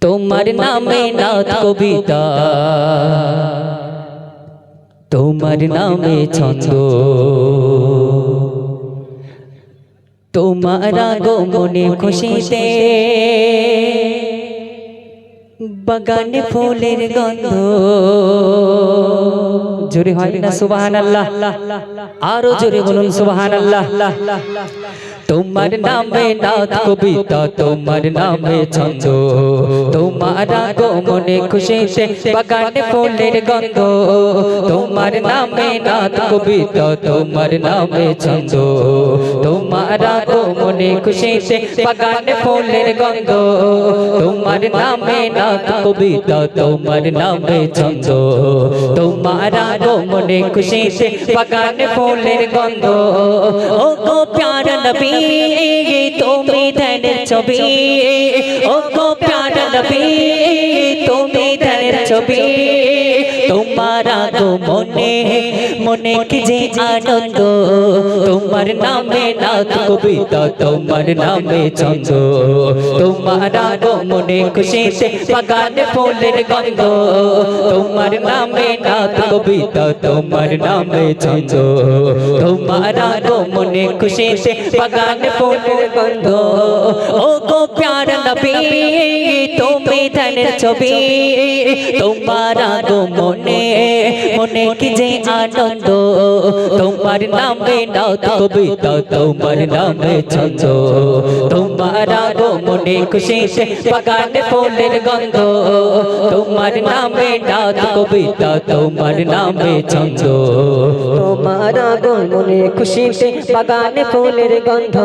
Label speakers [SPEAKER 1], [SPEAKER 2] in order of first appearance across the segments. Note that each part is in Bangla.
[SPEAKER 1] তোমার নামে নাত কবিতা, তোমার নামে ছন্দ, তোমার আগমনে খুশিতে বাগানে ফুলের গন্ধ। জোরে হয় না সুবহানাল্লাহ? আরো জোরে বলুন সুবহানাল্লাহ। তোমার নামে নাত কবিতা, তোমার নামে ছন্দ, তোমার আগমনে খুশিতে বাগানে ফুলের গন্ধ। তোমার নামে নাত কবিতা, তোমার নামে ছন্দ, তোমার আগমনে খুশিতে বাগানে ফুলের গন্ধ। তোমার নামে নাত কবিতা, তোমার নামে ছন্দ, তোমার আগমনে খুশিতে বাগানে ফুলের গন্ধ। ও গো প্যারা নবী তুমি ধ্যানের ছবি, ও গো প্যারা নবী তুমি ধ্যানের ছবি। তোমার আগমনে মনে কি যে আনন্দ, তোমার নামে নাত কবিতা, তোমার নামে ছন্দ, তোমার আগমনে খুশিতে বাগানে ফুলের গন্ধ। তোমার নামে নাত কবিতা, তোমার নামে ছন্দ, তোমার আগমনে খুশিতে বাগানে ফুলের গন্ধ। ও গো প্যারা নবী তুমি ধ্যানের ছবি, তোমার আগমনে মনে কি যে আনন্দ। তোমার নামে নাত কবিতা, তোমার নামে ছন্দ, তোমার আগমনে খুশিতে বাগানে ফুলের গন্ধ। তোমার নামে নাত কবিতা, তোমার নামে ছন্দ,
[SPEAKER 2] তোমার আগমনে খুশিতে বাগানে ফুলের গন্ধ।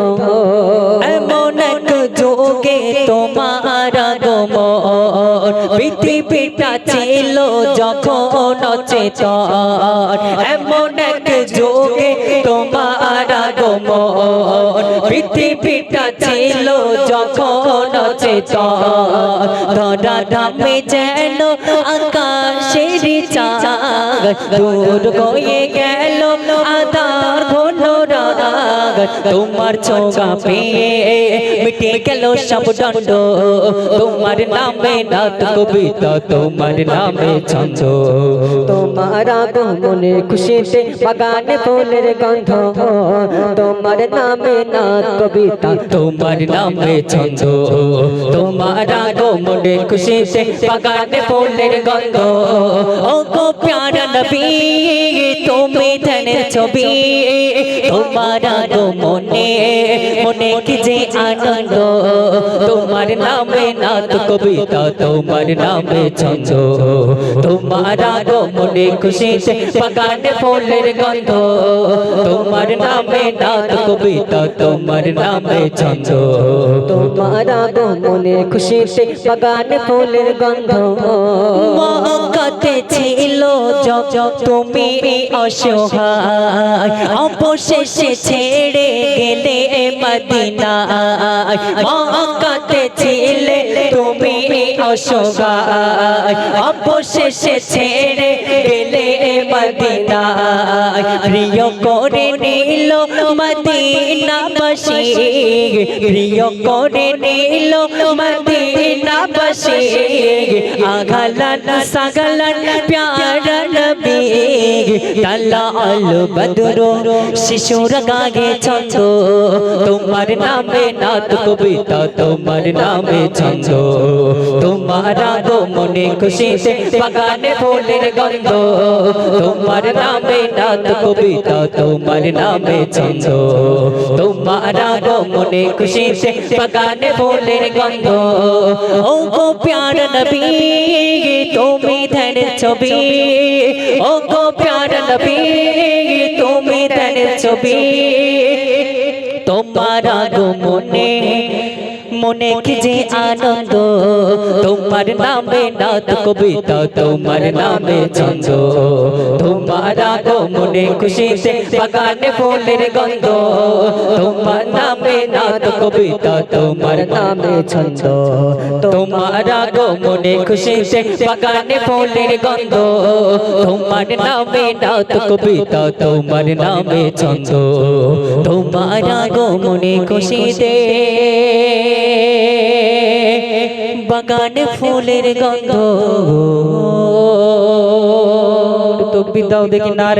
[SPEAKER 1] এমন এক যোগে তোমার আগমন পৃথিবীটা ছিল যখন অচেতন। এমন এক যোগে তোমার আগমন পৃথিবীটা ছিল যখন অচেতন। ধরা ধামে যেন আকাশের চাঁদ, দূর হয়ে গেল আধার ঘন রাত। তোমার ছোঁয়া পেয়ে মিটে গেল সব দণ্ড। তোমার নামে নাত কবিতা, তোমার নামে ছন্দ,
[SPEAKER 2] তোমার আগমনে খুশিতে বাগানে ফুলের গন্ধ। তোমার নামে নাত কবিতা,
[SPEAKER 1] তোমার নামে ছন্দ, তোমার আগমনে খুশিতে বাগানে ফুলের গন্ধ। ও গো প্যারা নবী তুমি ধ্যানের ছবি, তোমার আগমনে মনে কি যে আনন্দ। তোমার নামে নাত কবিতা, তোমার নামে ছন্দ, তোমার আগমনে খুশিতে বাগানে ফুলের গন্ধ। তোমার নামে নাত কবিতা, তোমার নামে ছন্দ,
[SPEAKER 2] তোমার আগমনে খুশিতে বাগানে ফুলের গন্ধ।
[SPEAKER 1] মক্কাতে ছিল যখন তুমি অসহায়, অবশেষে ছেড়ে গেলে মদিনায়। মক্কাতে ছিলে তুমি অসহায়, অবশেষে ছেড়ে গেলে মদিনায়। প্রিয় করে নিল মদিনাবাসী, প্রিয় করে নিল মদিনাবাসী। আগালান সাগালান প্যারা নবী, তালা আল বদরু শিশুর গায়ে ছন্দ। তোমার নামে নাত কবিতা, তোমার নামে ছন্দ, তোমার আগমনে খুশিতে বাগানে ফুলের গন্ধ। তোমার নামে নাত কবিতা, তোমার নামে ছন্দ, তোমার আগমনে খুশিতে বাগানে ফুলের গন্ধ। ও গো প্যারা নবী তুমি ধ্যানের ছবি, ও গো প্যারা নবী তুমি ধ্যানের ছবি। তোমার আগমনে মনে কি যে আনন্দ। তোমার নামে নাত কবিতা, তোমার নামে ছন্দ, তোমার আগমনে খুশিতে বাগানে ফুলের গন্ধ। তোমার নামে নাত কবিতা, তোমার নামে ছন্দ, তোমার আগমনে খুশিতে বাগানে ফুলের গন্ধ। তোমার নামে নাত কবিতা, তোমার নামে ছন্দ, তোমার আগমনে খুশিতে বাগানে ফুলের গন্ধ। তো বিদাও দেখি না রে